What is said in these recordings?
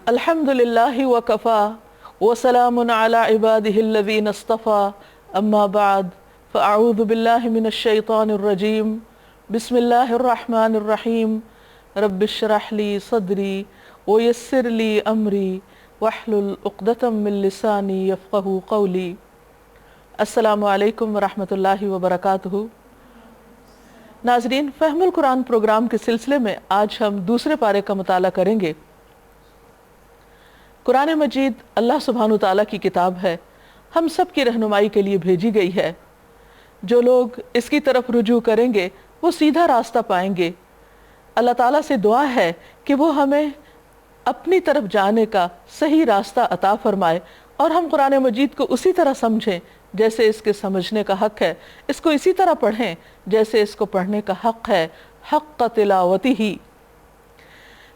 الحمدللہ وکفا وسلام علی عبادہ الذین اصطفى اما بعد فاعوذ باللہ من الشیطان الرجیم بسم اللہ الرحمن الرحیم رب اشرح لی صدری ویسر لی امری واحلل عقدۃ من لسانی یفقہوا قولی۔ السلام علیکم ورحمۃ اللہ وبرکاتہ۔ ناظرین، فہم القرآن پروگرام کے سلسلے میں آج ہم دوسرے پارے کا مطالعہ کریں گے۔ قرآن مجید اللہ سبحانہ تعالیٰ کی کتاب ہے، ہم سب کی رہنمائی کے لیے بھیجی گئی ہے۔ جو لوگ اس کی طرف رجوع کریں گے وہ سیدھا راستہ پائیں گے۔ اللہ تعالیٰ سے دعا ہے کہ وہ ہمیں اپنی طرف جانے کا صحیح راستہ عطا فرمائے اور ہم قرآن مجید کو اسی طرح سمجھیں جیسے اس کے سمجھنے کا حق ہے، اس کو اسی طرح پڑھیں جیسے اس کو پڑھنے کا حق ہے، حق تلاوتہ ہی۔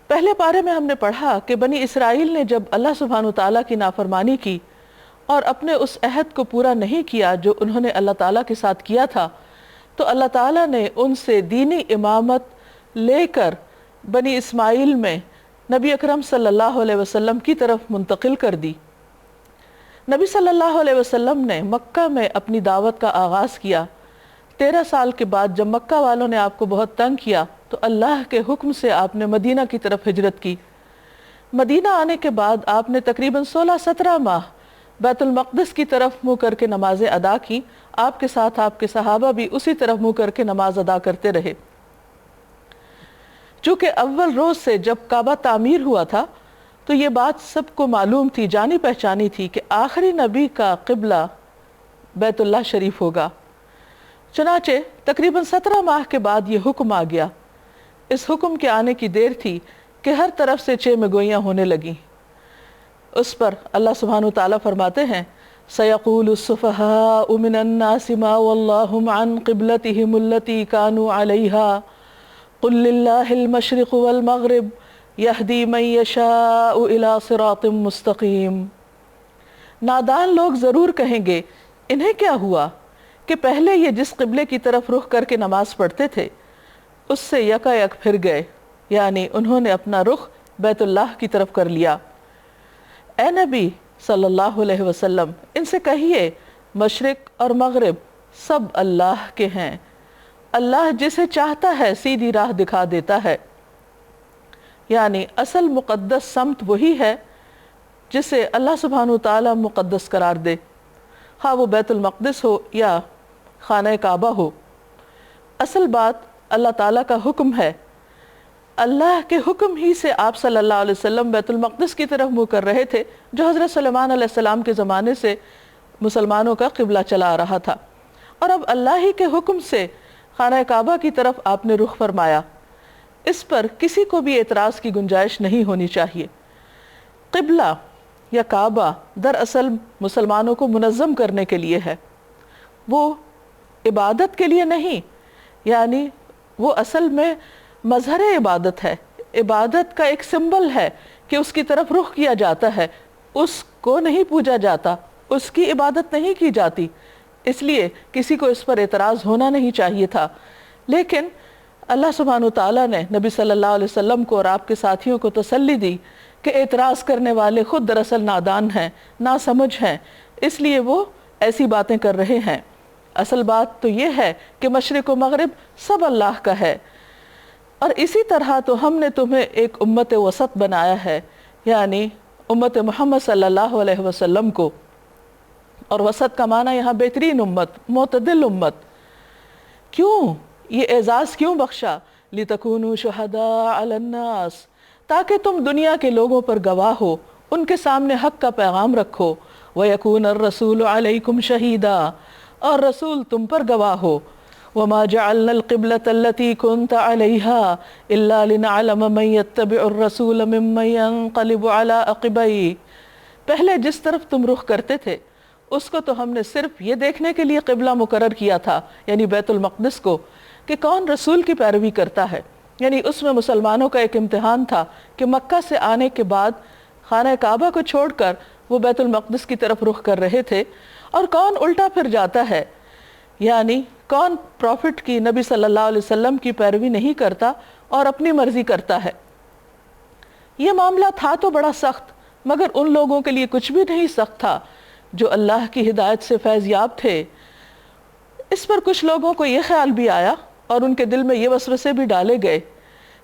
پہلے پارے میں ہم نے پڑھا کہ بنی اسرائیل نے جب اللہ سبحانہ تعالیٰ کی نافرمانی کی اور اپنے اس عہد کو پورا نہیں کیا جو انہوں نے اللہ تعالیٰ کے ساتھ کیا تھا، تو اللہ تعالیٰ نے ان سے دینی امامت لے کر بنی اسماعیل میں نبی اکرم صلی اللہ علیہ وسلم کی طرف منتقل کر دی۔ نبی صلی اللہ علیہ وسلم نے مکہ میں اپنی دعوت کا آغاز کیا۔ 13 سال کے بعد جب مکہ والوں نے آپ کو بہت تنگ کیا تو اللہ کے حکم سے آپ نے مدینہ کی طرف ہجرت کی۔ مدینہ آنے کے بعد آپ نے تقریباً 16-17 ماہ بیت المقدس کی طرف منہ کر کے نمازیں ادا کی۔ آپ کے ساتھ آپ کے صحابہ بھی اسی طرف منہ کر کے نماز ادا کرتے رہے۔ چونکہ اول روز سے جب کعبہ تعمیر ہوا تھا تو یہ بات سب کو معلوم تھی، جانی پہچانی تھی کہ آخری نبی کا قبلہ بیت اللہ شریف ہوگا۔ چنانچہ تقریباً 17 ماہ کے بعد یہ حکم آ گیا۔ اس حکم کے آنے کی دیر تھی کہ ہر طرف سے چیمگوئیاں ہونے لگیں۔ اس پر اللہ سبحانہ تعالیٰ فرماتے ہیں سَيَقُولُ السُّفَهَاءُ مِنَ النَّاسِ مَا وَلَّاهُمْ عَنْ قِبْلَتِهِمُ الَّتِي كَانُوا عَلَيْهَا قُلْ لِلَّهِ الْمَشْرِقُ وَالْمَغْرِبُ يَهْدِي مَن يَشَاءُ إِلَى صِرَاطٍ مُسْتَقِيمٍ۔ نادان لوگ ضرور کہیں گے انہیں کیا ہوا کہ پہلے یہ جس قبلے کی طرف رخ کر کے نماز پڑھتے تھے اس سے یکا یک پھر گئے، یعنی انہوں نے اپنا رخ بیت اللہ کی طرف کر لیا۔ اے نبی صلی اللہ علیہ وسلم، ان سے کہیے مشرق اور مغرب سب اللہ کے ہیں، اللہ جسے چاہتا ہے سیدھی راہ دکھا دیتا ہے۔ یعنی اصل مقدس سمت وہی ہے جسے اللہ سبحانہ تعالیٰ مقدس قرار دے، خواہ وہ بیت المقدس ہو یا خانہ کعبہ ہو۔ اصل بات اللہ تعالیٰ کا حکم ہے۔ اللہ کے حکم ہی سے آپ صلی اللہ علیہ وسلم بیت المقدس کی طرف منہ کر رہے تھے، جو حضرت سلیمان علیہ السلام کے زمانے سے مسلمانوں کا قبلہ چلا آ رہا تھا، اور اب اللہ ہی کے حکم سے خانہ کعبہ کی طرف آپ نے رخ فرمایا۔ اس پر کسی کو بھی اعتراض کی گنجائش نہیں ہونی چاہیے۔ قبلہ یا کعبہ دراصل مسلمانوں کو منظم کرنے کے لیے ہے، وہ عبادت کے لیے نہیں، یعنی وہ اصل میں مظہر عبادت ہے، عبادت کا ایک سمبل ہے کہ اس کی طرف رخ کیا جاتا ہے، اس کو نہیں پوجا جاتا، اس کی عبادت نہیں کی جاتی، اس لیے کسی کو اس پر اعتراض ہونا نہیں چاہیے تھا۔ لیکن اللہ سبحانہ تعالیٰ نے نبی صلی اللہ علیہ وسلم کو اور آپ کے ساتھیوں کو تسلی دی کہ اعتراض کرنے والے خود دراصل نادان ہیں، ناسمجھ ہیں، اس لیے وہ ایسی باتیں کر رہے ہیں۔ اصل بات تو یہ ہے کہ مشرق و مغرب سب اللہ کا ہے، اور اسی طرح تو ہم نے تمہیں ایک امت وسط بنایا ہے، یعنی امت محمد صلی اللہ علیہ وسلم کو، اور وسط کا معنی یہاں بہترین امت، معتدل امت۔ کیوں یہ اعزاز کیوں بخشا؟ لِتَكُونُوا شُهَدَاءَ عَلَى النَّاسِ، تاکہ تم دنیا کے لوگوں پر گواہ ہو، ان کے سامنے حق کا پیغام رکھو۔ وَيَكُونَ الرَّسُولُ عَلَيْكُمْ شَهِيدًا، اور رسول تم پر گواہ ہو۔ وَمَا جَعَلْنَا الْقِبْلَةَ الَّتِي كُنْتَ عَلَيْهَا إِلَّا لِنَعْلَمَ مَن يَتَّبِعُ الرَّسُولَ مِمَّن يَنقَلِبُ عَلَىٰ عَقِبَيْهِ، پہلے جس طرف تم رخ کرتے تھے اس کو تو ہم نے صرف یہ دیکھنے کے لیے قبلہ مقرر کیا تھا، یعنی بیت المقدس کو، کہ کون رسول کی پیروی کرتا ہے۔ یعنی اس میں مسلمانوں کا ایک امتحان تھا کہ مکہ سے آنے کے بعد خانہ کعبہ کو چھوڑ کر وہ بیت المقدس کی طرف رخ کر رہے تھے، اور کون الٹا پھر جاتا ہے، یعنی کون پروفٹ کی، نبی صلی اللہ علیہ وسلم کی پیروی نہیں کرتا اور اپنی مرضی کرتا ہے۔ یہ معاملہ تھا تو بڑا سخت، مگر ان لوگوں کے لیے کچھ بھی نہیں سخت تھا جو اللہ کی ہدایت سے فیض یاب تھے۔ اس پر کچھ لوگوں کو یہ خیال بھی آیا اور ان کے دل میں یہ وسوسے بھی ڈالے گئے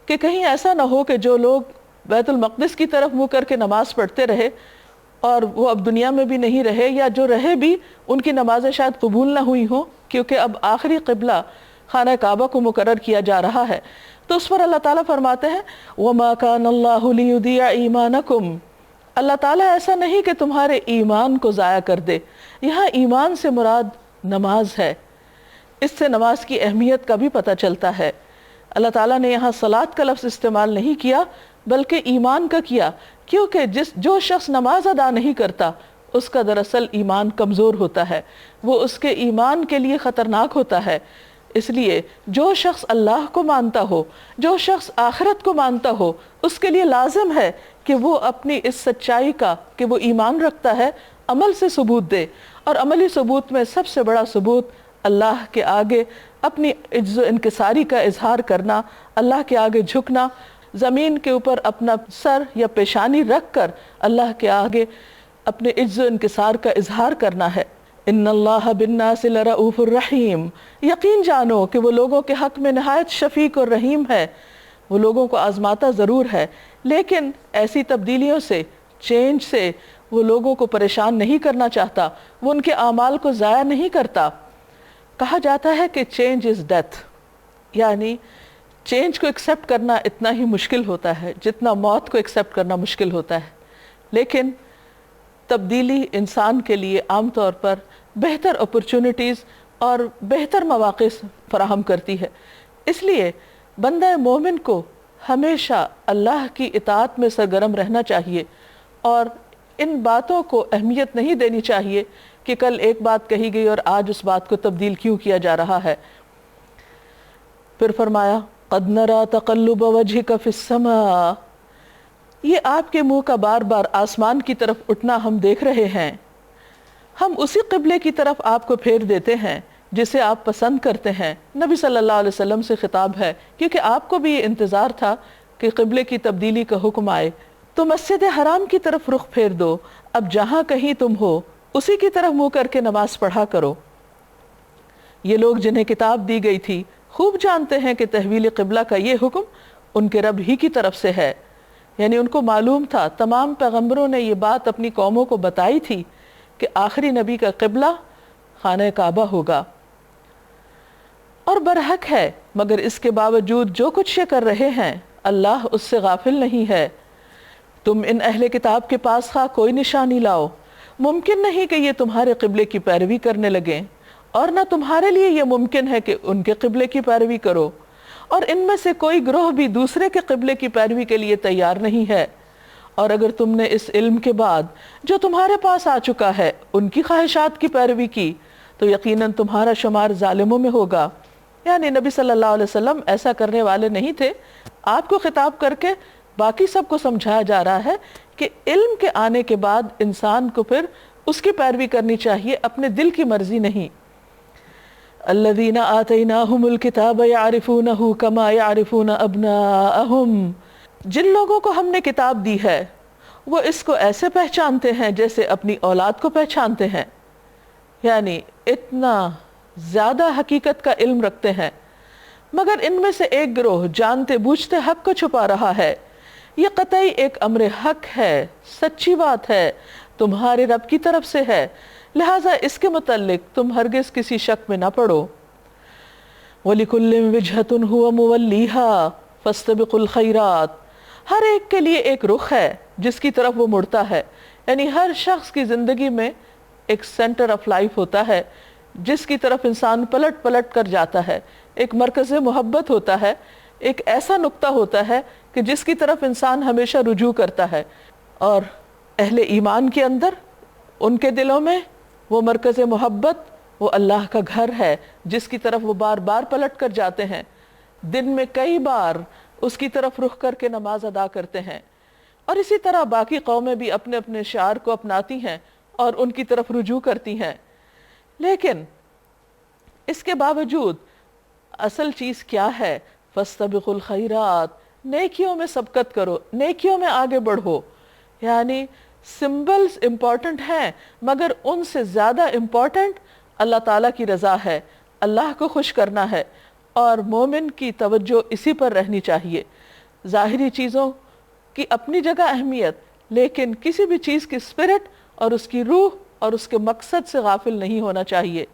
کہ کہیں ایسا نہ ہو کہ جو لوگ بیت المقدس کی طرف منہ کر کے نماز پڑھتے رہے اور وہ اب دنیا میں بھی نہیں رہے، یا جو رہے بھی ان کی نمازیں شاید قبول نہ ہوئی ہوں، کیونکہ اب آخری قبلہ خانہ کعبہ کو مقرر کیا جا رہا ہے۔ تو اس پر اللہ تعالیٰ فرماتے ہیں وَمَا كَانَ اللَّهُ لِيُضِيعَ إِيمَانَكُمْ، اللہ تعالیٰ ایسا نہیں کہ تمہارے ایمان کو ضائع کر دے۔ یہاں ایمان سے مراد نماز ہے، اس سے نماز کی اہمیت کا بھی پتہ چلتا ہے۔ اللہ تعالیٰ نے یہاں صلاۃ کا لفظ استعمال نہیں کیا بلکہ ایمان کا کیا، کیونکہ جو شخص نماز ادا نہیں کرتا اس کا دراصل ایمان کمزور ہوتا ہے، وہ اس کے ایمان کے لیے خطرناک ہوتا ہے۔ اس لیے جو شخص اللہ کو مانتا ہو، جو شخص آخرت کو مانتا ہو، اس کے لیے لازم ہے کہ وہ اپنی اس سچائی کا کہ وہ ایمان رکھتا ہے عمل سے ثبوت دے، اور عملی ثبوت میں سب سے بڑا ثبوت اللہ کے آگے اپنی عجز و انکساری کا اظہار کرنا، اللہ کے آگے جھکنا، زمین کے اوپر اپنا سر یا پیشانی رکھ کر اللہ کے آگے اپنے عجز و انکسار کا اظہار کرنا ہے۔ ان اللہ بالناس لرؤوف الرحیم، یقین جانو کہ وہ لوگوں کے حق میں نہایت شفیق اور رحیم ہے۔ وہ لوگوں کو آزماتا ضرور ہے، لیکن ایسی تبدیلیوں سے، چینج سے وہ لوگوں کو پریشان نہیں کرنا چاہتا، وہ ان کے اعمال کو ضائع نہیں کرتا۔ کہا جاتا ہے کہ چینج از ڈیتھ، یعنی چینج کو ایکسیپٹ کرنا اتنا ہی مشکل ہوتا ہے جتنا موت کو ایکسیپٹ کرنا مشکل ہوتا ہے، لیکن تبدیلی انسان کے لیے عام طور پر بہتر اپرچونٹیز اور بہتر مواقع فراہم کرتی ہے۔ اس لیے بندہ مومن کو ہمیشہ اللہ کی اطاعت میں سرگرم رہنا چاہیے اور ان باتوں کو اہمیت نہیں دینی چاہیے کہ کل ایک بات کہی گئی اور آج اس بات کو تبدیل کیوں کیا جا رہا ہے۔ پھر فرمایا قَدْ نَرَى تَقَلُّبَ وَجْهِكَ فِي السَّمَاءِ، یہ آپ کے منہ کا بار بار آسمان کی طرف اٹھنا ہم دیکھ رہے ہیں، ہم اسی قبلے کی طرف آپ کو پھیر دیتے ہیں جسے آپ پسند کرتے ہیں۔ نبی صلی اللہ علیہ وسلم سے خطاب ہے، کیونکہ آپ کو بھی یہ انتظار تھا کہ قبلے کی تبدیلی کا حکم آئے۔ تو مسجد حرام کی طرف رخ پھیر دو، اب جہاں کہیں تم ہو اسی کی طرف منہ کر کے نماز پڑھا کرو۔ یہ لوگ جنہیں کتاب دی گئی تھی خوب جانتے ہیں کہ تحویل قبلہ کا یہ حکم ان کے رب ہی کی طرف سے ہے، یعنی ان کو معلوم تھا، تمام پیغمبروں نے یہ بات اپنی قوموں کو بتائی تھی کہ آخری نبی کا قبلہ خانہ کعبہ ہوگا، اور برحق ہے، مگر اس کے باوجود جو کچھ یہ کر رہے ہیں اللہ اس سے غافل نہیں ہے۔ تم ان اہل کتاب کے پاس خواہ کوئی نشانی لاؤ، ممکن نہیں کہ یہ تمہارے قبلے کی پیروی کرنے لگیں، اور نہ تمہارے لیے یہ ممکن ہے کہ ان کے قبلے کی پیروی کرو، اور ان میں سے کوئی گروہ بھی دوسرے کے قبلے کی پیروی کے لیے تیار نہیں ہے۔ اور اگر تم نے اس علم کے بعد جو تمہارے پاس آ چکا ہے ان کی خواہشات کی پیروی کی تو یقیناً تمہارا شمار ظالموں میں ہوگا۔ یعنی نبی صلی اللہ علیہ وسلم ایسا کرنے والے نہیں تھے، آپ کو خطاب کر کے باقی سب کو سمجھایا جا رہا ہے کہ علم کے آنے کے بعد انسان کو پھر اس کی پیروی کرنی چاہیے، اپنے دل کی مرضی نہیں۔ الذین آتیناہم الکتاب یعرفونہ کما یعرفون ابناءہم، جن لوگوں کو ہم نے کتاب دی ہے وہ اس کو ایسے پہچانتے ہیں جیسے اپنی اولاد کو پہچانتے ہیں، یعنی اتنا زیادہ حقیقت کا علم رکھتے ہیں، مگر ان میں سے ایک گروہ جانتے بوجھتے حق کو چھپا رہا ہے۔ یہ قطعی ایک امر حق ہے، سچی بات ہے، تمہارے رب کی طرف سے ہے، لہٰذا اس کے متعلق تم ہرگز کسی شک میں نہ پڑو۔ وَلِكُلٍّ وِجْهَةٌ هُوَ مُوَلِّيهَا فَاسْتَبِقُوا الْخَيْرَاتِ، ہر ایک کے لیے ایک رخ ہے جس کی طرف وہ مڑتا ہے، یعنی ہر شخص کی زندگی میں ایک سینٹر آف لائف ہوتا ہے جس کی طرف انسان پلٹ پلٹ کر جاتا ہے، ایک مرکز محبت ہوتا ہے، ایک ایسا نقطہ ہوتا ہے کہ جس کی طرف انسان ہمیشہ رجوع کرتا ہے، اور اہل ایمان کے اندر ان کے دلوں میں وہ مرکز محبت وہ اللہ کا گھر ہے جس کی طرف وہ بار بار پلٹ کر جاتے ہیں، دن میں کئی بار اس کی طرف رخ کر کے نماز ادا کرتے ہیں، اور اسی طرح باقی قومیں بھی اپنے اپنے شعار کو اپناتی ہیں اور ان کی طرف رجوع کرتی ہیں۔ لیکن اس کے باوجود اصل چیز کیا ہے؟ فاستبقوا الخیرات، نیکیوں میں سبقت کرو، نیکیوں میں آگے بڑھو. یعنی سمبلز امپورٹنٹ ہیں، مگر ان سے زیادہ امپورٹنٹ اللہ تعالیٰ کی رضا ہے، اللہ کو خوش کرنا ہے، اور مومن کی توجہ اسی پر رہنی چاہیے. ظاہری چیزوں کی اپنی جگہ اہمیت، لیکن کسی بھی چیز کی اسپرٹ اور اس کی روح اور اس کے مقصد سے غافل نہیں ہونا چاہیے.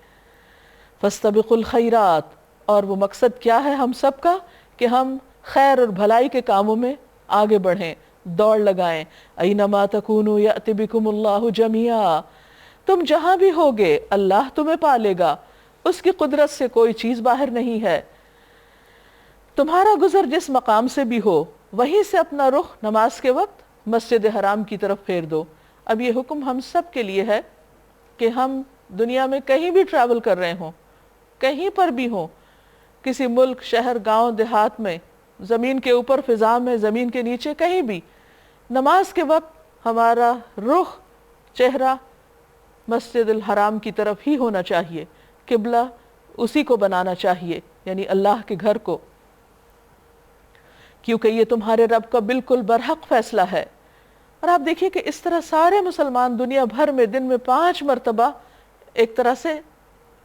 فاستبقوا الخیرات، اور وہ مقصد کیا ہے ہم سب کا کہ ہم خیر اور بھلائی کے کاموں میں آگے بڑھیں، دوڑ لگائیں. اینما تکونوا یأتی بکم اللہ جمیعا، تم جہاں بھی ہوگے اللہ تمہیں پالے گا، اس کی قدرت سے کوئی چیز باہر نہیں ہے. تمہارا گزر جس مقام سے بھی ہو وہیں سے اپنا رخ نماز کے وقت مسجد حرام کی طرف پھیر دو. اب یہ حکم ہم سب کے لیے ہے کہ ہم دنیا میں کہیں بھی ٹریول کر رہے ہوں، کہیں پر بھی ہوں، کسی ملک، شہر، گاؤں، دیہات میں، زمین کے اوپر، فضا میں، زمین کے نیچے، کہیں بھی، نماز کے وقت ہمارا رخ، چہرہ مسجد الحرام کی طرف ہی ہونا چاہیے. قبلہ اسی کو بنانا چاہیے، یعنی اللہ کے گھر کو، کیونکہ یہ تمہارے رب کا بالکل برحق فیصلہ ہے. اور آپ دیکھیے کہ اس طرح سارے مسلمان دنیا بھر میں دن میں 5 مرتبہ ایک طرح سے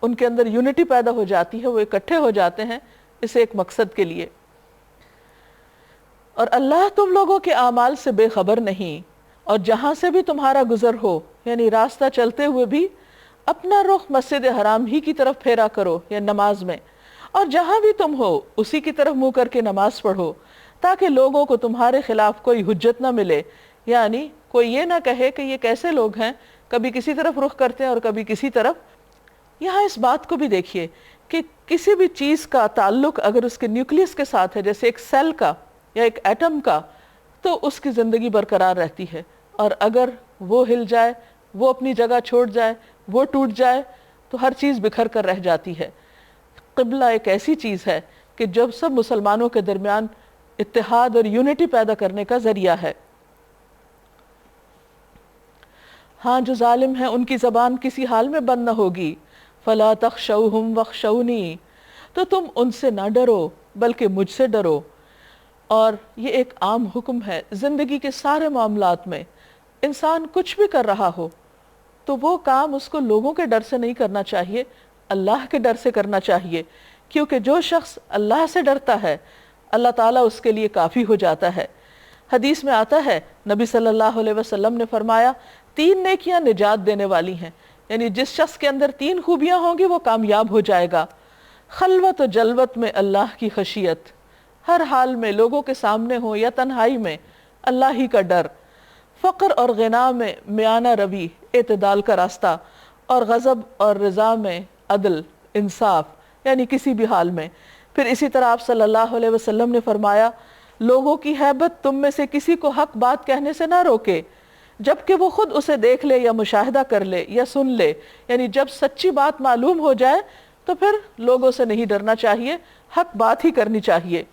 ان کے اندر یونٹی پیدا ہو جاتی ہے، وہ اکٹھے ہو جاتے ہیں اس ایک مقصد کے لیے. اور اللہ تم لوگوں کے اعمال سے بے خبر نہیں، اور جہاں سے بھی تمہارا گزر ہو، یعنی راستہ چلتے ہوئے بھی اپنا رخ مسجد حرام ہی کی طرف پھیرا کرو یا نماز میں، اور جہاں بھی تم ہو اسی کی طرف منہ کر کے نماز پڑھو، تاکہ لوگوں کو تمہارے خلاف کوئی حجت نہ ملے. یعنی کوئی یہ نہ کہے کہ یہ کیسے لوگ ہیں، کبھی کسی طرف رخ کرتے ہیں اور کبھی کسی طرف. یہاں اس بات کو بھی دیکھیے کہ کسی بھی چیز کا تعلق اگر اس کے نیوکلیس کے ساتھ ہے، جیسے ایک سیل کا یا ایک ایٹم کا، تو اس کی زندگی برقرار رہتی ہے. اور اگر وہ ہل جائے، وہ اپنی جگہ چھوڑ جائے، وہ ٹوٹ جائے، تو ہر چیز بکھر کر رہ جاتی ہے. قبلہ ایک ایسی چیز ہے کہ جب سب مسلمانوں کے درمیان اتحاد اور یونٹی پیدا کرنے کا ذریعہ ہے. ہاں جو ظالم ہیں ان کی زبان کسی حال میں بند نہ ہوگی. فلا تخشوہم واخشونی، تو تم ان سے نہ ڈرو بلکہ مجھ سے ڈرو. اور یہ ایک عام حکم ہے زندگی کے سارے معاملات میں. انسان کچھ بھی کر رہا ہو تو وہ کام اس کو لوگوں کے ڈر سے نہیں کرنا چاہیے، اللہ کے ڈر سے کرنا چاہیے. کیونکہ جو شخص اللہ سے ڈرتا ہے اللہ تعالیٰ اس کے لیے کافی ہو جاتا ہے. حدیث میں آتا ہے نبی صلی اللہ علیہ وسلم نے فرمایا 3 نیکیاں نجات دینے والی ہیں، یعنی جس شخص کے اندر 3 خوبیاں ہوں گی وہ کامیاب ہو جائے گا. خلوت و جلوت میں اللہ کی خشیت، ہر حال میں لوگوں کے سامنے ہو یا تنہائی میں اللہ ہی کا ڈر. فقر اور غنا میں میانہ روی، اعتدال کا راستہ، اور غضب اور رضا میں عدل، انصاف، یعنی کسی بھی حال میں. پھر اسی طرح آپ صلی اللہ علیہ وسلم نے فرمایا لوگوں کی ہیبت تم میں سے کسی کو حق بات کہنے سے نہ روکے جبکہ وہ خود اسے دیکھ لے یا مشاہدہ کر لے یا سن لے. یعنی جب سچی بات معلوم ہو جائے تو پھر لوگوں سے نہیں ڈرنا چاہیے، حق بات ہی کرنی چاہیے.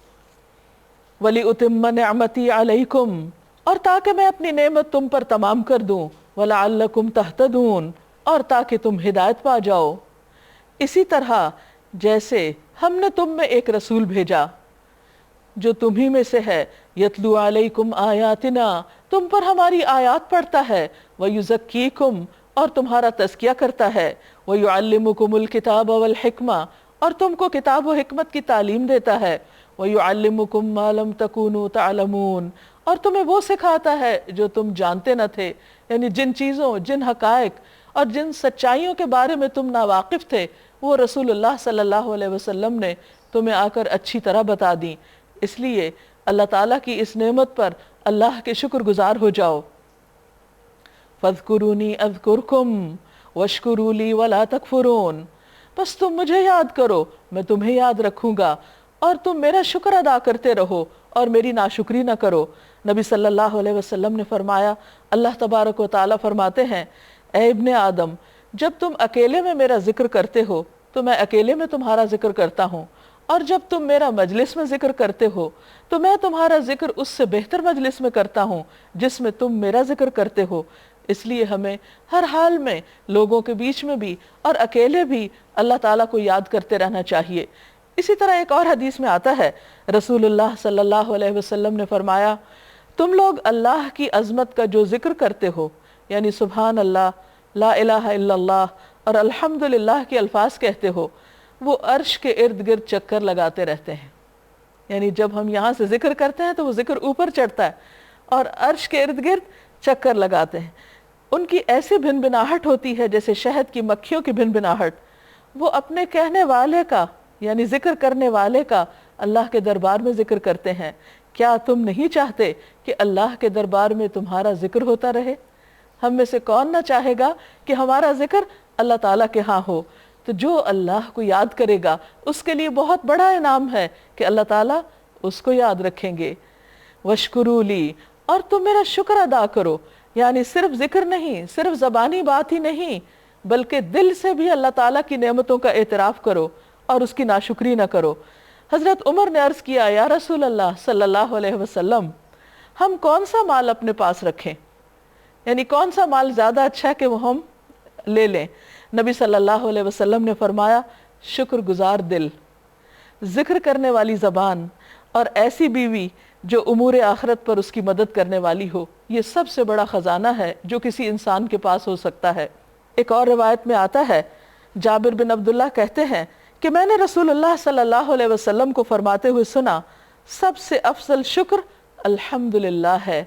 وَلِأُتِمَّ نِعْمَتِي عَلَيْكُمْ، اور تاکہ میں اپنی نعمت تم پر تمام کر دوں. وَلَعَلَّكُمْ تَهْتَدُونَ، اور تاکہ تم ہدایت پا جاؤ. اسی طرح جیسے ہم نے تم میں ایک رسول بھیجا جو تمہیں میں سے ہے، یتلو علیکم آیاتنا، تم پر ہماری آیات پڑھتا ہے، ویزکیکم، اور تمہارا تزکیہ کرتا ہے، ویعلمکم الکتاب والحکمہ، اور تم کو کتاب و حکمت کی تعلیم دیتا ہے، ویعلمکم ما لم تکونوا تعلمون، اور تمہیں وہ سکھاتا ہے جو تم جانتے نہ تھے. یعنی جن چیزوں، جن حقائق اور جن سچائیوں کے بارے میں تم ناواقف تھے وہ رسول اللہ صلی اللہ علیہ وسلم نے تمہیں آ کر اچھی طرح بتا دیں. اس لیے اللہ تعالیٰ کی اس نعمت پر اللہ کے شکر گزار ہو جاؤ. فَاذْكُرُونِي أَذْكُرْكُمْ وَاشْكُرُوا لِي وَلَا تَكْفُرُونَ، بس تم مجھے یاد کرو میں تمہیں یاد رکھوں گا، اور تم میرا شکر ادا کرتے رہو اور میری ناشکری نہ کرو. نبی صلی اللہ علیہ وسلم نے فرمایا اللہ تبارک و تعالیٰ فرماتے ہیں اے ابن آدم، جب تم اکیلے میں میرا ذکر کرتے ہو تو میں اکیلے میں تمہارا ذکر کرتا ہوں، اور جب تم میرا مجلس میں ذکر کرتے ہو تو میں تمہارا ذکر اس سے بہتر مجلس میں کرتا ہوں جس میں تم میرا ذکر کرتے ہو. اس لیے ہمیں ہر حال میں لوگوں کے بیچ میں بھی اور اکیلے بھی اللہ تعالیٰ کو یاد کرتے رہنا چاہیے. اسی طرح ایک اور حدیث میں آتا ہے، رسول اللہ صلی اللہ علیہ وسلم نے فرمایا، تم لوگ اللہ کی عظمت کا جو ذکر کرتے ہو، یعنی سبحان اللہ، لا الہ الا اللہ اور الحمدللہ کے الفاظ کہتے ہو، وہ عرش کے ارد گرد چکر لگاتے رہتے ہیں۔ یعنی جب ہم یہاں سے ذکر کرتے ہیں تو وہ ذکر اوپر چڑھتا ہے اور عرش کے ارد گرد چکر لگاتے ہیں۔ ان کی ایسی بھن بھناہٹ ہوتی ہے جیسے شہد کی مکھیوں کی بھن بھناہٹ۔ وہ اپنے کہنے والے کا یعنی ذکر کرنے والے کا اللہ کے دربار میں ذکر کرتے ہیں۔ کیا تم نہیں چاہتے کہ اللہ کے دربار میں تمہارا ذکر ہوتا رہے؟ ہم میں سے کون نہ چاہے گا کہ ہمارا ذکر اللہ تعالیٰ کے ہاں ہو؟ تو جو اللہ کو یاد کرے گا اس کے لیے بہت بڑا انعام ہے کہ اللہ تعالیٰ اس کو یاد رکھیں گے۔ وَاشْكُرُوا لِي، اور تم میرا شکر ادا کرو، یعنی صرف ذکر نہیں، صرف زبانی بات ہی نہیں، بلکہ دل سے بھی اللہ تعالیٰ کی نعمتوں کا اعتراف کرو اور اس کی ناشکری نہ کرو۔ حضرت عمر نے عرض کیا، یا رسول اللہ صلی اللہ علیہ وسلم، ہم کون سا مال اپنے پاس رکھیں؟ یعنی کون سا مال زیادہ اچھا ہے کہ وہ ہم لے لیں؟ نبی صلی اللہ علیہ وسلم نے فرمایا، شکر گزار دل، ذکر کرنے والی زبان اور ایسی بیوی جو امور آخرت پر اس کی مدد کرنے والی ہو، یہ سب سے بڑا خزانہ ہے جو کسی انسان کے پاس ہو سکتا ہے۔ ایک اور روایت میں آتا ہے، جابر بن عبداللہ کہتے ہیں کہ میں نے رسول اللہ صلی اللہ علیہ وسلم کو فرماتے ہوئے سنا، سب سے افضل شکر الحمدللہ ہے۔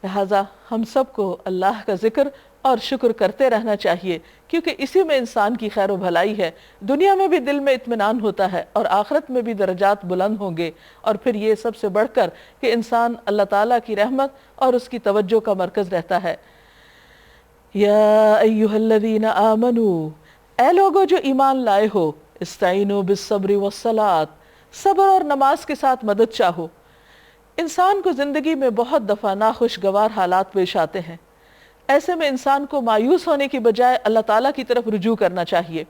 لہٰذا ہم سب کو اللہ کا ذکر اور شکر کرتے رہنا چاہیے، کیونکہ اسی میں انسان کی خیر و بھلائی ہے۔ دنیا میں بھی دل میں اطمینان ہوتا ہے اور آخرت میں بھی درجات بلند ہوں گے، اور پھر یہ سب سے بڑھ کر کہ انسان اللہ تعالیٰ کی رحمت اور اس کی توجہ کا مرکز رہتا ہے۔ یا ایہا الذین آمنوا، اے لوگو جو ایمان لائے ہو، استعینوا بالصبر والصلاۃ، صبر اور نماز کے ساتھ مدد چاہو۔ انسان کو زندگی میں بہت دفعہ ناخوشگوار حالات پیش آتے ہیں، ایسے میں انسان کو مایوس ہونے کی بجائے اللہ تعالیٰ کی طرف رجوع کرنا چاہیے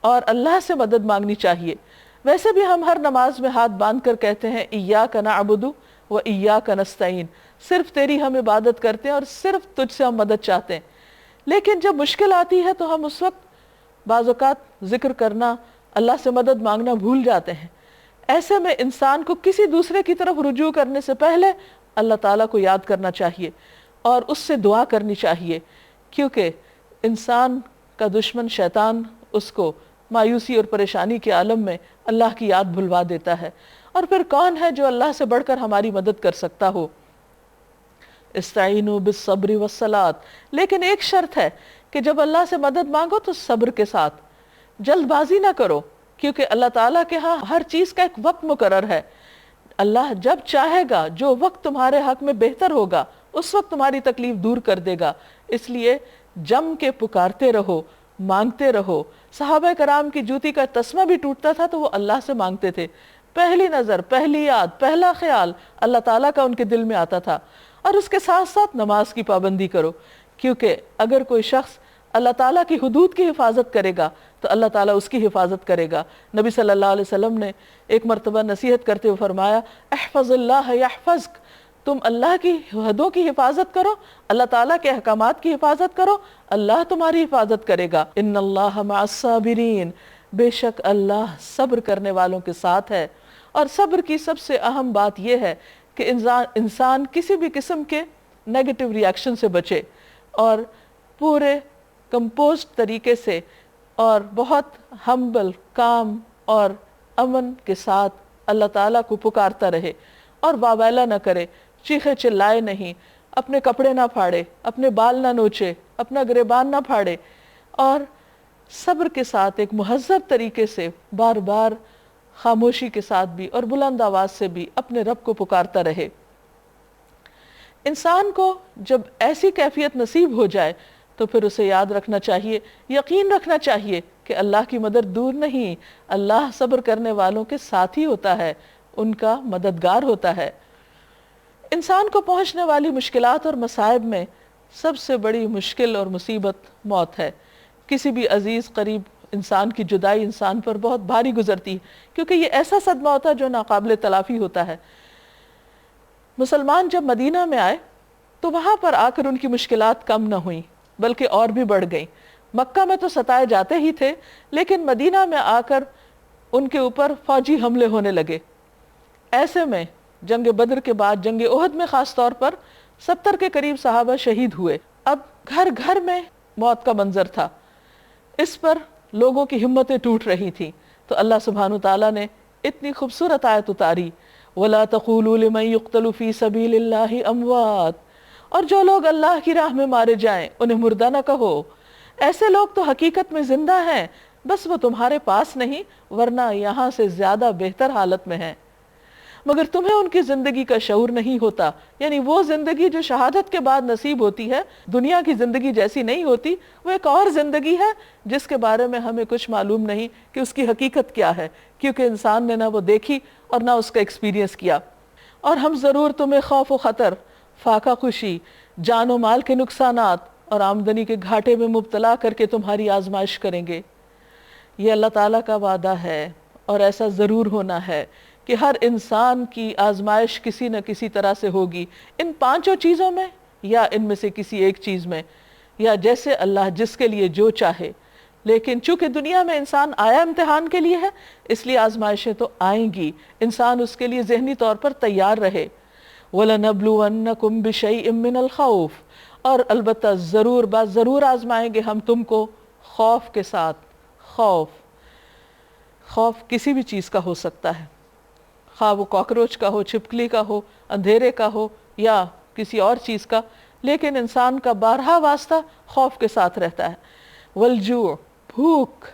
اور اللہ سے مدد مانگنی چاہیے۔ ویسے بھی ہم ہر نماز میں ہاتھ باندھ کر کہتے ہیں، ایاک نعبد و ایاک نستعین، صرف تیری ہم عبادت کرتے ہیں اور صرف تجھ سے ہم مدد چاہتے ہیں۔ لیکن جب مشکل آتی ہے تو ہم اس وقت بعض اوقات ذکر کرنا، اللہ سے مدد مانگنا بھول جاتے ہیں۔ ایسے میں انسان کو کسی دوسرے کی طرف رجوع کرنے سے پہلے اللہ تعالیٰ کو یاد کرنا چاہیے اور اس سے دعا کرنی چاہیے، کیونکہ انسان کا دشمن شیطان اس کو مایوسی اور پریشانی کے عالم میں اللہ کی یاد بھلوا دیتا ہے۔ اور پھر کون ہے جو اللہ سے بڑھ کر ہماری مدد کر سکتا ہو؟ استعینوا بالصبر والصلاۃ، لیکن ایک شرط ہے کہ جب اللہ سے مدد مانگو تو صبر کے ساتھ، جلد بازی نہ کرو، کیونکہ اللہ تعالیٰ کے ہاں ہر چیز کا ایک وقت مقرر ہے۔ اللہ جب چاہے گا، جو وقت تمہارے حق میں بہتر ہوگا، اس وقت تمہاری تکلیف دور کر دے گا۔ اس لیے جم کے پکارتے رہو، مانگتے رہو۔ صحابہ کرام کی جوتی کا تسمہ بھی ٹوٹتا تھا تو وہ اللہ سے مانگتے تھے۔ پہلی نظر، پہلی یاد، پہلا خیال اللہ تعالیٰ کا ان کے دل میں آتا تھا۔ اور اس کے ساتھ ساتھ نماز کی پابندی کرو، کیونکہ اگر کوئی شخص اللہ تعالیٰ کی حدود کی حفاظت کرے گا تو اللہ تعالیٰ اس کی حفاظت کرے گا۔ نبی صلی اللہ علیہ وسلم نے ایک مرتبہ نصیحت کرتے ہوئے فرمایا، احفظ اللہ یحفظک، تم اللہ کی حدوں کی حفاظت کرو، اللہ تعالیٰ کے احکامات کی حفاظت کرو، اللہ تمہاری حفاظت کرے گا۔ ان اللہ مع الصابرین، بے شک اللہ صبر کرنے والوں کے ساتھ ہے۔ اور صبر کی سب سے اہم بات یہ ہے کہ انسان کسی بھی قسم کے نیگیٹو ریاکشن سے بچے اور پورے کمپوزڈ طریقے سے اور بہت ہمبل، کام اور امن کے ساتھ اللہ تعالیٰ کو پکارتا رہے اور واویلا نہ کرے، چیخے چلائے نہیں، اپنے کپڑے نہ پھاڑے، اپنے بال نہ نوچے، اپنا گریبان نہ پھاڑے، اور صبر کے ساتھ ایک مہذب طریقے سے بار بار خاموشی کے ساتھ بھی اور بلند آواز سے بھی اپنے رب کو پکارتا رہے۔ انسان کو جب ایسی کیفیت نصیب ہو جائے تو پھر اسے یاد رکھنا چاہیے، یقین رکھنا چاہیے کہ اللہ کی مدد دور نہیں، اللہ صبر کرنے والوں کے ساتھ ہی ہوتا ہے، ان کا مددگار ہوتا ہے۔ انسان کو پہنچنے والی مشکلات اور مصائب میں سب سے بڑی مشکل اور مصیبت موت ہے۔ کسی بھی عزیز قریب انسان کی جدائی انسان پر بہت بھاری گزرتی ہے، کیونکہ یہ ایسا صدمہ ہوتا ہے جو ناقابل تلافی ہوتا ہے۔ مسلمان جب مدینہ میں آئے تو وہاں پر آ کر ان کی مشکلات کم نہ ہوئیں بلکہ اور بھی بڑھ گئیں۔ مکہ میں تو ستائے جاتے ہی تھے، لیکن مدینہ میں آ کر ان کے اوپر فوجی حملے ہونے لگے۔ ایسے میں جنگ بدر کے بعد جنگ احد میں خاص طور پر 70 کے قریب صحابہ شہید ہوئے۔ اب گھر گھر میں موت کا منظر تھا، اس پر لوگوں کی ہمتیں ٹوٹ رہی تھیں، تو اللہ سبحانہ تعالیٰ نے اتنی خوبصورت آیت اتاری، وَلَا تَقُولُوا لِمَن يُقْتَلُ فِي سَبِيلِ اللَّهِ أَمْوَاتٌ، اور جو لوگ اللہ کی راہ میں مارے جائیں انہیں مردہ نہ کہو، ایسے لوگ تو حقیقت میں زندہ ہیں، بس وہ تمہارے پاس نہیں ورنہ یہاں سے زیادہ بہتر حالت میں ہیں، مگر تمہیں ان کی زندگی کا شعور نہیں ہوتا۔ یعنی وہ زندگی جو شہادت کے بعد نصیب ہوتی ہے دنیا کی زندگی جیسی نہیں ہوتی، وہ ایک اور زندگی ہے جس کے بارے میں ہمیں کچھ معلوم نہیں کہ اس کی حقیقت کیا ہے، کیونکہ انسان نے نہ وہ دیکھی اور نہ اس کا ایکسپیرینس کیا۔ اور ہم ضرور تمہیں خوف و خطر، فاقہ کشی، جان و مال کے نقصانات اور آمدنی کے گھاٹے میں مبتلا کر کے تمہاری آزمائش کریں گے۔ یہ اللہ تعالیٰ کا وعدہ ہے اور ایسا ضرور ہونا ہے کہ ہر انسان کی آزمائش کسی نہ کسی طرح سے ہوگی، ان 5 چیزوں میں یا ان میں سے کسی ایک چیز میں، یا جیسے اللہ جس کے لیے جو چاہے۔ لیکن چونکہ دنیا میں انسان آیا امتحان کے لیے ہے، اس لیے آزمائشیں تو آئیں گی، انسان اس کے لیے ذہنی طور پر تیار رہے۔ وَلَنَبْلُوَنَّكُمْ بِشَيْءٍ مِّنَ الْخَوْفِ، اور البتہ ضرور بات ضرور آزمائیں گے ہم تم کو خوف کے ساتھ۔ خوف کسی بھی چیز کا ہو سکتا ہے، خواہ وہ کاکروچ کا ہو، چھپکلی کا ہو، اندھیرے کا ہو یا کسی اور چیز کا، لیکن انسان کا بارہا واسطہ خوف کے ساتھ رہتا ہے۔ والجوع، بھوک،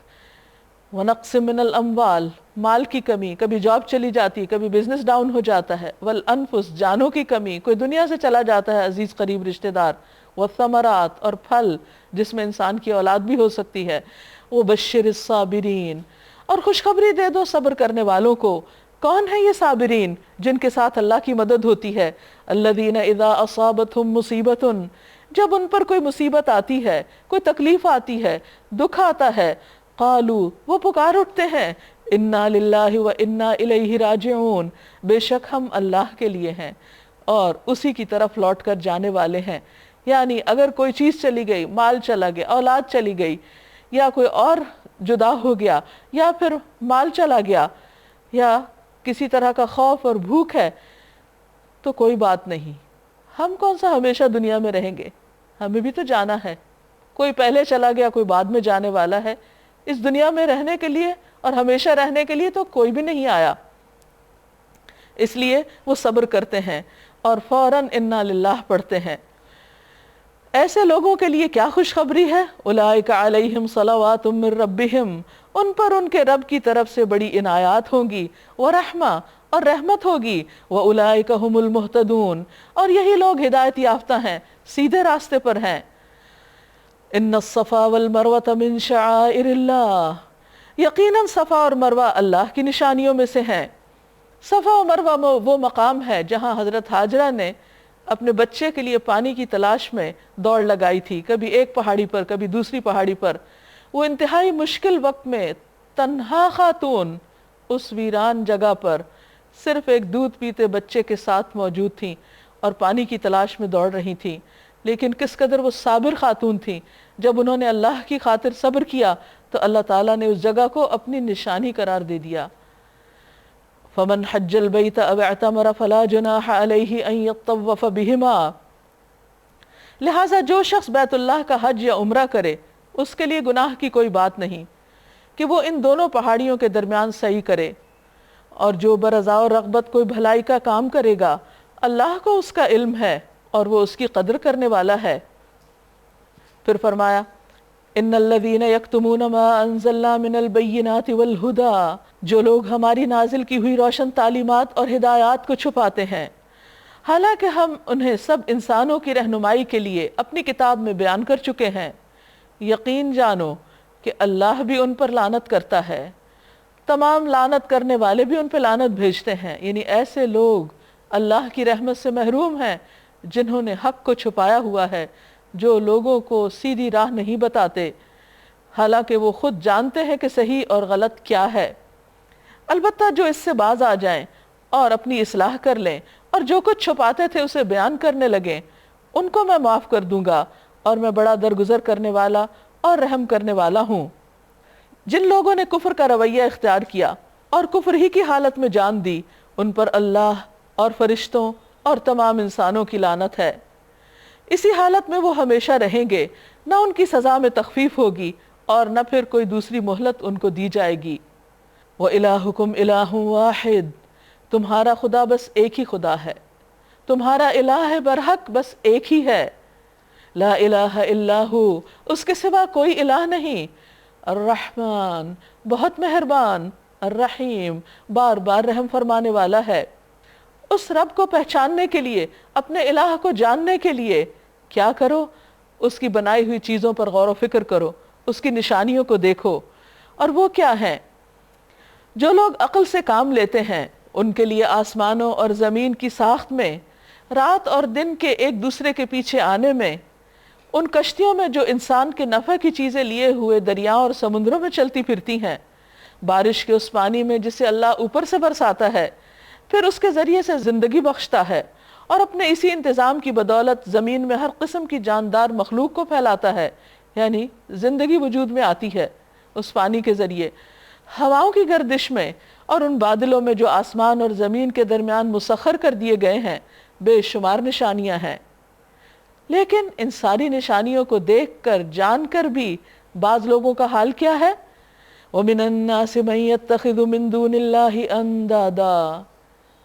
ونقص من الاموال، مال کی کمی، کبھی جاب چلی جاتی، کبھی بزنس ڈاؤن ہو جاتا ہے، والانفس، جانوں کی کمی، کوئی دنیا سے چلا جاتا ہے عزیز قریب رشتہ دار، والثمرات، اور پھل جس میں انسان کی اولاد بھی ہو سکتی ہے، وبشر الصابرین، اور خوشخبری دے دو صبر کرنے والوں کو۔ کون ہے یہ صابرین؟ جن کے ساتھ اللہ کی مدد ہوتی ہے۔ الذین اذا اصابتہم مصیبت، جب ان پر کوئی مصیبت آتی ہے، کوئی تکلیف آتی ہے، دکھ آتا ہے، قالو، وہ پکار اٹھتے ہیں، انا للہ و انا الیہ راجعون، بے شک ہم اللہ کے لیے ہیں اور اسی کی طرف لوٹ کر جانے والے ہیں۔ یعنی اگر کوئی چیز چلی گئی، مال چلا گیا، اولاد چلی گئی، یا کوئی اور جدا ہو گیا، یا پھر مال چلا گیا، یا کسی طرح کا خوف اور بھوک ہے، تو کوئی بات نہیں، ہم کون سا ہمیشہ دنیا میں رہیں گے، ہمیں بھی تو جانا ہے، کوئی پہلے چلا گیا، کوئی بعد میں جانے والا ہے، اس دنیا میں رہنے کے لیے اور ہمیشہ رہنے کے لیے تو کوئی بھی نہیں آیا، اس لیے وہ صبر کرتے ہیں اور فوراً انا للہ پڑھتے ہیں۔ ایسے لوگوں کے لیے کیا خوشخبری ہے؟ اولئک علیہم صلوات من ربہم، ان پر ان کے رب کی طرف سے بڑی عنایات ہوں گی، ورحمہ، اور رحمت ہوگی، واولئک هم المہتدون، اور یہی لوگ ہدایت یافتہ ہیں، سیدھے راستے پر ہیں۔ ان الصفا والمروۃ من شعائر اللہ، یقیناً صفا اور مروہ اللہ کی نشانیوں میں سے ہیں۔ صفا و مروہ وہ مقام ہے جہاں حضرت ہاجرہ نے اپنے بچے کے لیے پانی کی تلاش میں دوڑ لگائی تھی، کبھی ایک پہاڑی پر، کبھی دوسری پہاڑی پر۔ وہ انتہائی مشکل وقت میں تنہا خاتون اس ویران جگہ پر صرف ایک دودھ پیتے بچے کے ساتھ موجود تھیں اور پانی کی تلاش میں دوڑ رہی تھیں، لیکن کس قدر وہ صابر خاتون تھیں۔ جب انہوں نے اللہ کی خاطر صبر کیا تو اللہ تعالیٰ نے اس جگہ کو اپنی نشانی قرار دے دیا۔ فمن حج البیت او اعتمر فلا جناح علیہ ان یطوف بہما، لہٰذا جو شخص بیت اللہ کا حج یا عمرہ کرے اس کے لیے گناہ کی کوئی بات نہیں کہ وہ ان دونوں پہاڑیوں کے درمیان سعی کرے، اور جو برضا و رغبت کوئی بھلائی کا کام کرے گا اللہ کو اس کا علم ہے اور وہ اس کی قدر کرنے والا ہے۔ پھر فرمایا ان الذین یکتمون ما انزلنا من البینات والہدی، جو لوگ ہماری نازل کی ہوئی روشن تعلیمات اور ہدایات کو چھپاتے ہیں، حالانکہ ہم انہیں سب انسانوں کی رہنمائی کے لیے اپنی کتاب میں بیان کر چکے ہیں، یقین جانو کہ اللہ بھی ان پر لعنت کرتا ہے، تمام لعنت کرنے والے بھی ان پہ لعنت بھیجتے ہیں۔ یعنی ایسے لوگ اللہ کی رحمت سے محروم ہیں جنہوں نے حق کو چھپایا ہوا ہے، جو لوگوں کو سیدھی راہ نہیں بتاتے، حالانکہ وہ خود جانتے ہیں کہ صحیح اور غلط کیا ہے۔ البتہ جو اس سے باز آ جائیں اور اپنی اصلاح کر لیں اور جو کچھ چھپاتے تھے اسے بیان کرنے لگیں، ان کو میں معاف کر دوں گا اور میں بڑا درگزر کرنے والا اور رحم کرنے والا ہوں۔ جن لوگوں نے کفر کا رویہ اختیار کیا اور کفر ہی کی حالت میں جان دی، ان پر اللہ اور فرشتوں اور تمام انسانوں کی لعنت ہے۔ اسی حالت میں وہ ہمیشہ رہیں گے، نہ ان کی سزا میں تخفیف ہوگی اور نہ پھر کوئی دوسری مہلت ان کو دی جائے گی۔ وَإِلَٰهُكُمْ إِلَٰهٌ وَاحِدٌ، تمہارا خدا بس ایک ہی خدا ہے، تمہارا الہ برحق بس ایک ہی ہے، لا الہ الا ہو، اس کے سوا کوئی الہ نہیں، الرحمن بہت مہربان، الرحیم بار بار رحم فرمانے والا ہے۔ اس رب کو پہچاننے کے لیے، اپنے الہ کو جاننے کے لیے کیا کرو؟ اس کی بنائی ہوئی چیزوں پر غور و فکر کرو، اس کی نشانیوں کو دیکھو۔ اور وہ کیا ہیں؟ جو لوگ عقل سے کام لیتے ہیں ان کے لیے آسمانوں اور زمین کی ساخت میں، رات اور دن کے ایک دوسرے کے پیچھے آنے میں، ان کشتیوں میں جو انسان کے نفع کی چیزیں لیے ہوئے دریاؤں اور سمندروں میں چلتی پھرتی ہیں، بارش کے اس پانی میں جسے اللہ اوپر سے برساتا ہے، پھر اس کے ذریعے سے زندگی بخشتا ہے، اور اپنے اسی انتظام کی بدولت زمین میں ہر قسم کی جاندار مخلوق کو پھیلاتا ہے، یعنی زندگی وجود میں آتی ہے اس پانی کے ذریعے۔ ہواؤں کی گردش میں اور ان بادلوں میں جو آسمان اور زمین کے درمیان مسخر کر دیے گئے ہیں بے شمار نشانیاں ہیں۔ لیکن ان ساری نشانیوں کو دیکھ کر جان کر بھی بعض لوگوں کا حال کیا ہے؟ وَمِنَ النَّاسِ مَن يَتَّخِذُ مِن دُونِ اللَّهِ أَندَادًا،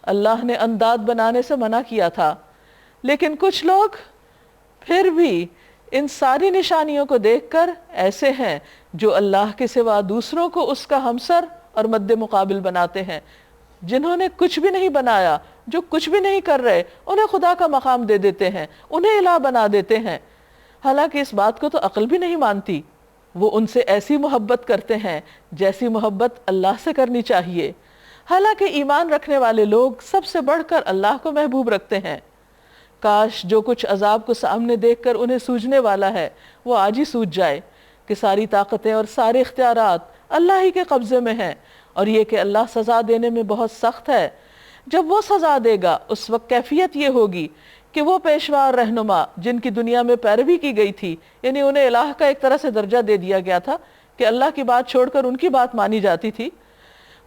اللہ نے انداد بنانے سے منع کیا تھا، لیکن کچھ لوگ پھر بھی ان ساری نشانیوں کو دیکھ کر ایسے ہیں جو اللہ کے سوا دوسروں کو اس کا ہمسر اور مد مقابل بناتے ہیں۔ جنہوں نے کچھ بھی نہیں بنایا، جو کچھ بھی نہیں کر رہے، انہیں خدا کا مقام دے دیتے ہیں، انہیں الہ بنا دیتے ہیں، حالانکہ اس بات کو تو عقل بھی نہیں مانتی۔ وہ ان سے ایسی محبت کرتے ہیں جیسی محبت اللہ سے کرنی چاہیے، حالانکہ ایمان رکھنے والے لوگ سب سے بڑھ کر اللہ کو محبوب رکھتے ہیں۔ کاش جو کچھ عذاب کو سامنے دیکھ کر انہیں سوجنے والا ہے وہ آج ہی سوج جائے کہ ساری طاقتیں اور سارے اختیارات اللہ ہی کے قبضے میں ہیں، اور یہ کہ اللہ سزا دینے میں بہت سخت ہے۔ جب وہ سزا دے گا اس وقت کیفیت یہ ہوگی کہ وہ پیشوا اور رہنما جن کی دنیا میں پیروی کی گئی تھی، یعنی انہیں الہ کا ایک طرح سے درجہ دے دیا گیا تھا کہ اللہ کی بات چھوڑ کر ان کی بات مانی جاتی تھی،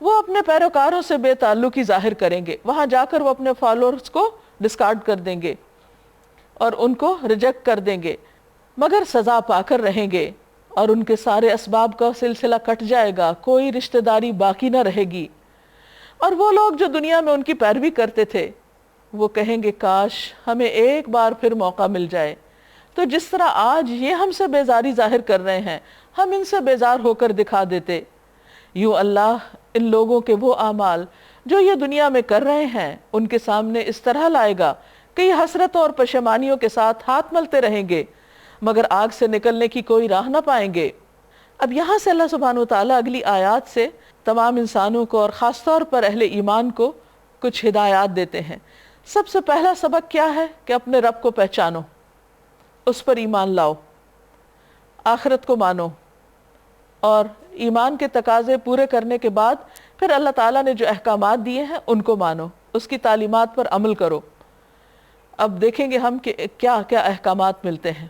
وہ اپنے پیروکاروں سے بے تعلقی ظاہر کریں گے۔ وہاں جا کر وہ اپنے فالوورز کو ڈسکارڈ کر دیں گے اور ان کو ریجیکٹ کر دیں گے، مگر سزا پا کر رہیں گے، اور ان کے سارے اسباب کا سلسلہ کٹ جائے گا، کوئی رشتہ داری باقی نہ رہے گی۔ اور وہ لوگ جو دنیا میں ان کی پیروی کرتے تھے وہ کہیں گے کاش ہمیں ایک بار پھر موقع مل جائے تو جس طرح آج یہ ہم سے بیزاری ظاہر کر رہے ہیں ہم ان سے بیزار ہو کر دکھا دیتے۔ یوں اللہ ان لوگوں کے وہ اعمال جو یہ دنیا میں کر رہے ہیں ان کے سامنے اس طرح لائے گا کہ یہ حسرتوں اور پشیمانیوں کے ساتھ ہاتھ ملتے رہیں گے، مگر آگ سے نکلنے کی کوئی راہ نہ پائیں گے۔ اب یہاں سے اللہ سبحانہ وتعالیٰ اگلی آیات سے تمام انسانوں کو اور خاص طور پر اہل ایمان کو کچھ ہدایات دیتے ہیں۔ سب سے پہلا سبق کیا ہے کہ اپنے رب کو پہچانو، اس پر ایمان لاؤ، آخرت کو مانو، اور ایمان کے تقاضے پورے کرنے کے بعد پھر اللہ تعالیٰ نے جو احکامات دیے ہیں ان کو مانو، اس کی تعلیمات پر عمل کرو۔ اب دیکھیں گے ہم کہ کیا کیا احکامات ملتے ہیں۔